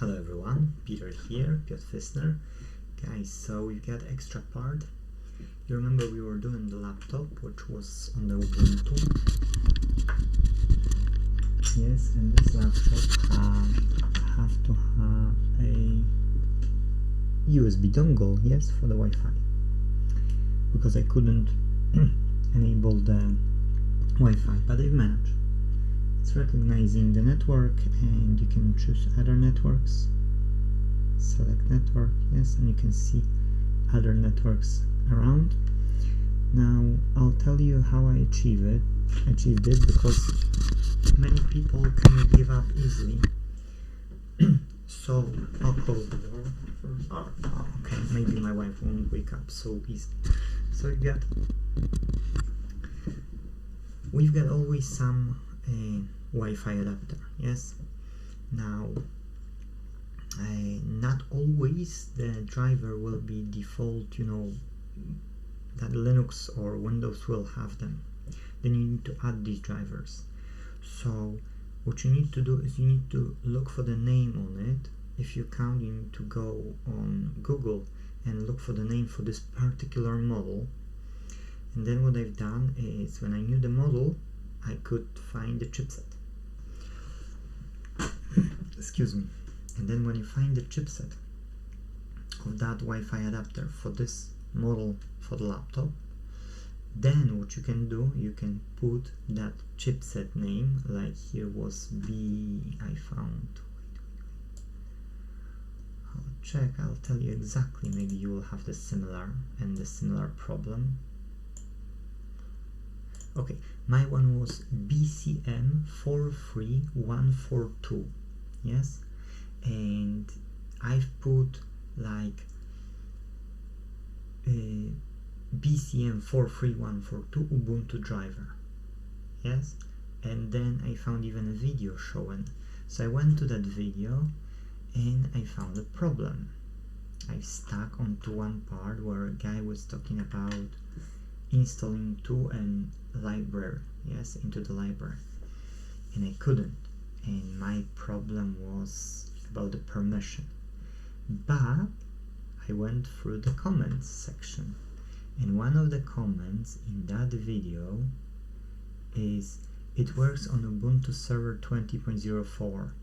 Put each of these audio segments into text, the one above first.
Hello everyone, Peter here, Piotr Fisner. Guys, so we've got extra part. You remember we were doing the laptop, which was on the Ubuntu. Yes, and this laptop have to have a USB dongle, yes, for the Wi-Fi. Because I couldn't enable the Wi-Fi, but I've managed. It's recognizing the network, and you can choose other networks. Select network, yes, and you can see other networks around. Now I'll tell you how I achieved it because many people can give up easily. So I'll close the door first. Oh, okay, maybe my wife won't wake up so easily. So we've got always some Wi-Fi adapter, yes. Now not always the driver will be default, you know, that Linux or Windows will have them. Then you need to add these drivers. So what you need to do is you need to look for the name on it. If you can't, you need to go on Google and look for the name for this particular model. And then what I've done is, when I knew the model, I could find the chipset. Excuse me. And then when you find the chipset of that Wi-Fi adapter for this model for the laptop, then what you can do, you can put that chipset name, like here was I found. I'll check, I'll tell you exactly, maybe you will have the similar problem. Okay, my one was BCM43142, yes, and I've put like BCM43142 Ubuntu driver, yes, and then I found even a video showing. So I went to that video and I found a problem. I stuck onto one part where a guy was talking about installing to an library, yes, into the library, and I couldn't, and my problem was about the permission. But I went through the comments section, and one of the comments in that video is, it works on Ubuntu server 20.04.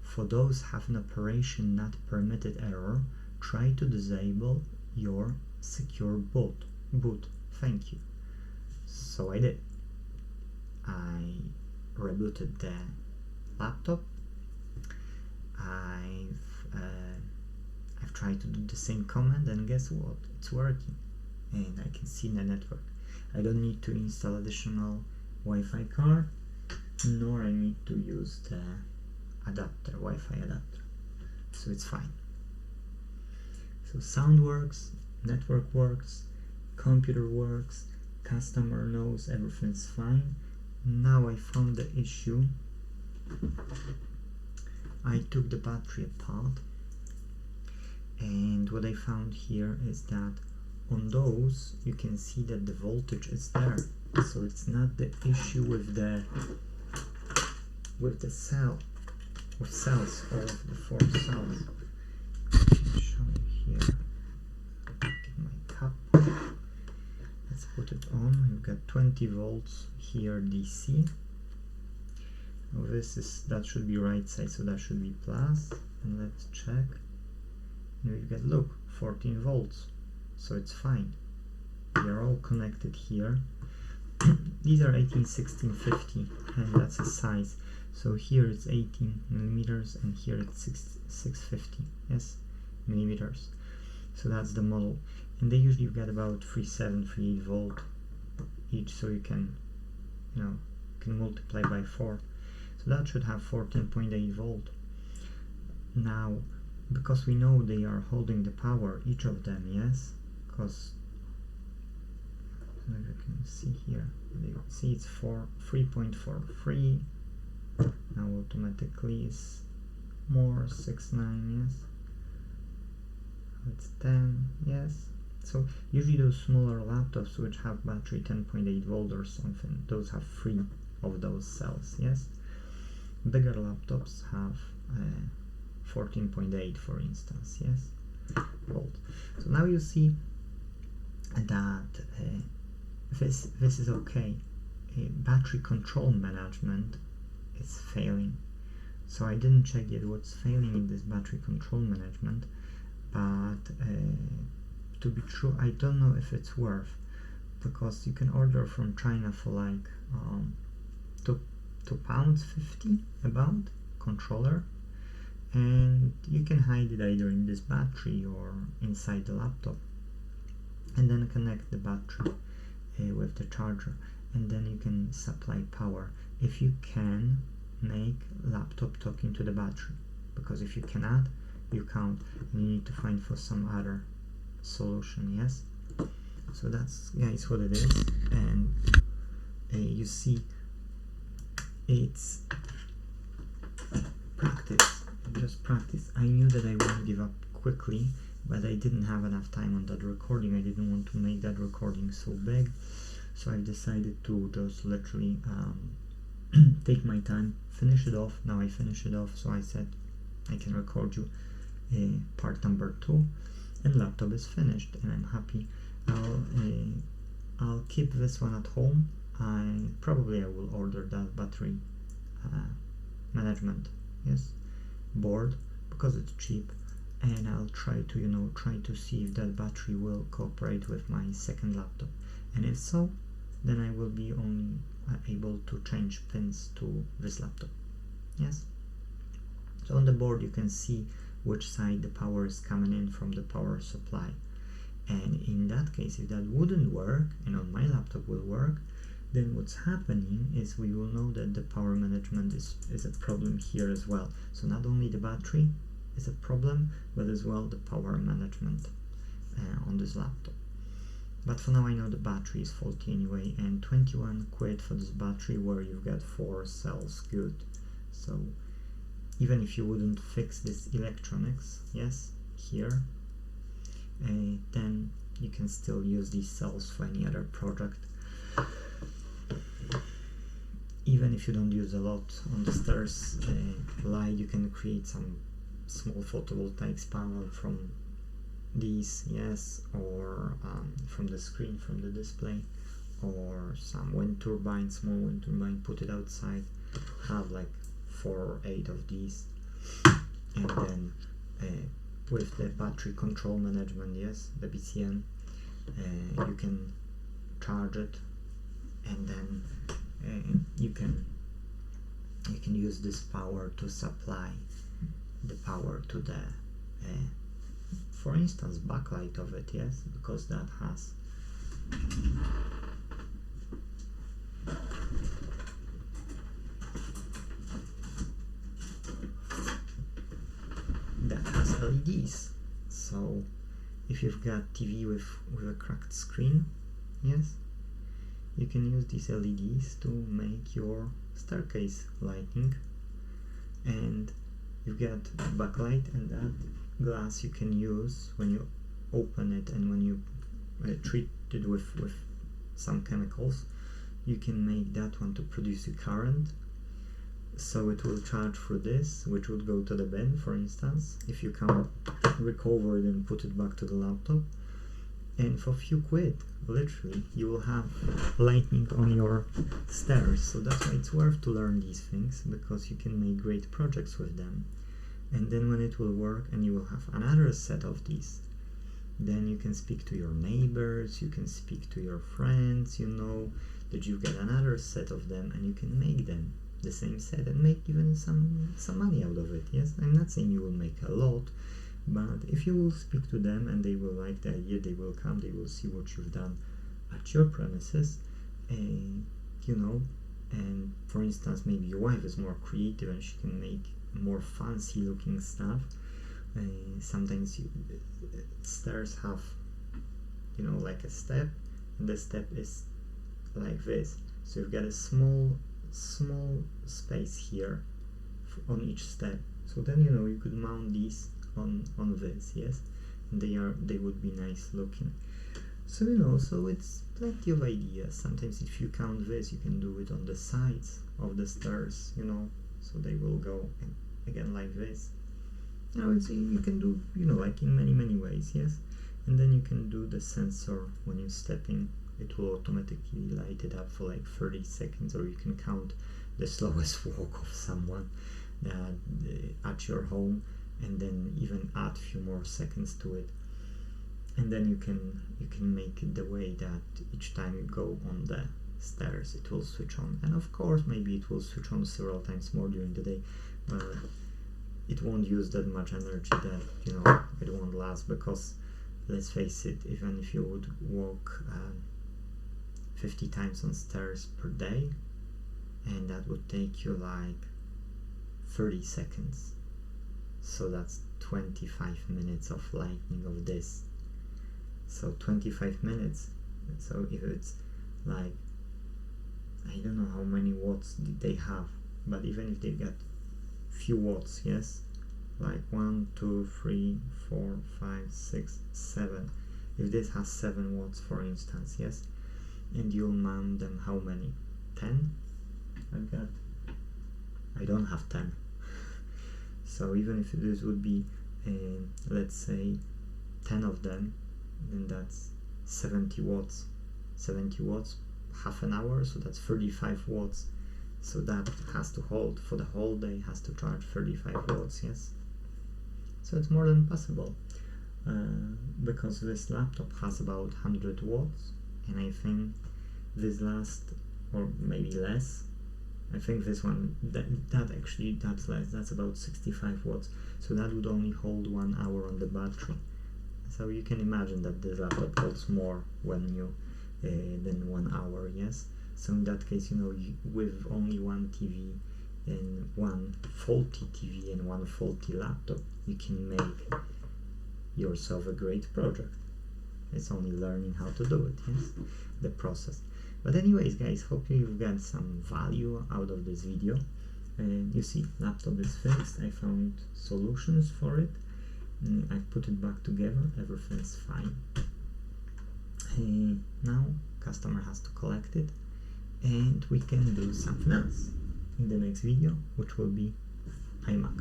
For those have an operation not permitted error, try to disable your secure boot. Thank you. So I did. I rebooted the laptop. I've tried to do the same command, and guess what? It's working, and I can see the network. I don't need to install additional Wi-Fi card, nor I need to use the adapter, Wi-Fi adapter. So it's fine. So sound works, network works, computer works, customer knows everything's fine. Now I found the issue. I took the battery apart, and what I found here is that on those you can see that the voltage is there. So it's not the issue with the cells, or the 4 cells. I'll show you here. Get my cup. Let's put it on. We've got 20 volts here DC. Now that should be right side, so that should be plus. And let's check. And we've got, look, 14 volts. So it's fine. They are all connected here. These are 18, 16, 50, and that's a size. So here it's 18 millimeters, and here it's 650, yes, millimeters. So that's the model, and they usually get about 3.7, 3.8 volt each. So you can, can multiply by 4. So that should have 14.8 volt. Now, because we know they are holding the power, each of them, yes, because as you can see here, see it's 3.43. Now automatically is more 6.9, yes. It's 10, yes. So usually those smaller laptops which have battery 10.8 volt or something, those have 3 of those cells, yes. Bigger laptops have 14.8 for instance, yes, volt. So now you see that this is okay. Battery control management is failing. So I didn't check yet what's failing in this battery control management, but to be true, I don't know if it's worth, because you can order from China for like £2.50 about controller, and you can hide it either in this battery or inside the laptop, and then connect the battery with the charger, and then you can supply power if you can make laptop talking to the battery, because if you cannot, you can't, and you need to find for some other solution, yes. So that's, yeah, it's what it is. And you see, it's practice, just practice. I knew that I wouldn't give up quickly, but I didn't have enough time on that recording. I didn't want to make that recording so big, so I decided to just literally take my time, finish it off. Now I finish it off, so I said I can record you part number 2, and laptop is finished, and I'm happy. I'll keep this one at home. I will order that battery management, yes, board, because it's cheap, and I'll try to see if that battery will cooperate with my second laptop, and if so, then I will be only able to change pins to this laptop, yes. So on the board you can see which side the power is coming in from the power supply, and in that case, if that wouldn't work and on my laptop will work, then what's happening is we will know that the power management is a problem here as well. So not only the battery is a problem, but as well the power management on this laptop. But for now I know the battery is faulty anyway, and 21 quid for this battery where you've got 4 cells, good. So even if you wouldn't fix this electronics, yes, here, then you can still use these cells for any other project. Even if you don't use a lot on the stairs light, you can create some small photovoltaics panel from these, yes, or from the screen, from the display, or some wind turbine, small wind turbine, put it outside, have like 4 or 8 of these, and then with the battery control management, yes, the BCM, you can charge it, and then you can use this power to supply the power to the for instance backlight of it, yes, because that has LEDs. So if you've got TV with a cracked screen, yes, you can use these LEDs to make your staircase lighting, and you've got backlight, and that glass you can use when you open it, and when you treat it with some chemicals, you can make that one to produce a current, so it will charge through this, which would go to the bin, for instance, if you can recover it and put it back to the laptop, and for a few quid, literally, you will have lightning on your stairs. So that's why it's worth to learn these things, because you can make great projects with them. And then when it will work and you will have another set of these, then you can speak to your neighbors, you can speak to your friends, you know that you get another set of them, and you can make them the same set and make even some money out of it. Yes, I'm not saying you will make a lot, but if you will speak to them and they will like the idea, they will come, they will see what you've done at your premises, and you know, and for instance, maybe your wife is more creative and she can make more fancy looking stuff. Sometimes stairs have, you know, like a step, and the step is like this, so you've got a small space here on each step, so then you know you could mount these on this, yes, and they would be nice looking. So you know, so it's plenty of ideas. Sometimes if you count this, you can do it on the sides of the stairs, you know, so they will go again like this, you can do, like in many ways, yes. And then you can do the sensor when you step in. It will automatically light it up for like 30 seconds, or you can count the slowest walk of someone at your home, and then even add a few more seconds to it. And then you can make it the way that each time you go on the stairs it will switch on. And of course maybe it will switch on several times more during the day, but it won't use that much energy that it won't last, because let's face it, even if you would walk 50 times on stairs per day, and that would take you like 30 seconds, so that's 25 minutes of lighting of this. So 25 minutes, so if it's like, I don't know how many watts did they have, but even if they got few watts, yes, like 1, 2, 3, 4, 5, 6, 7, if this has 7 watts for instance, yes, and you'll mount them how many? 10? I don't have 10. So even if this would be let's say 10 of them, then that's 70 watts. 70 watts, half an hour, so that's 35 watts. So that has to hold for the whole day, has to charge 35 watts, yes. So it's more than possible, because this laptop has about 100 watts, and I think this last, or maybe less, I think this one, that's less, that's about 65 watts, so that would only hold 1 hour on the battery. So you can imagine that this laptop holds more when you than 1 hour, yes. So in that case, with only one TV and one faulty TV and one faulty laptop, you can make yourself a great project. It's only learning how to do it, yes, the process. But anyways, guys, hope you've got some value out of this video. You see, laptop is fixed. I found solutions for it. I put it back together. Everything's fine. Now, customer has to collect it, and we can do something else in the next video, which will be iMac.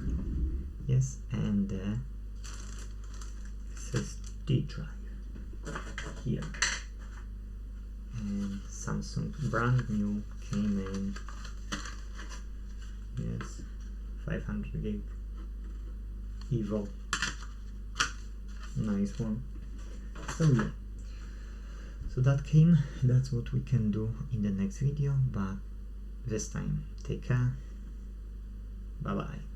Yes, and SSD drive here. And Samsung brand new came in, yes, 500 gig Evo, nice one. So yeah, so that's what we can do in the next video, but this time take care, bye bye.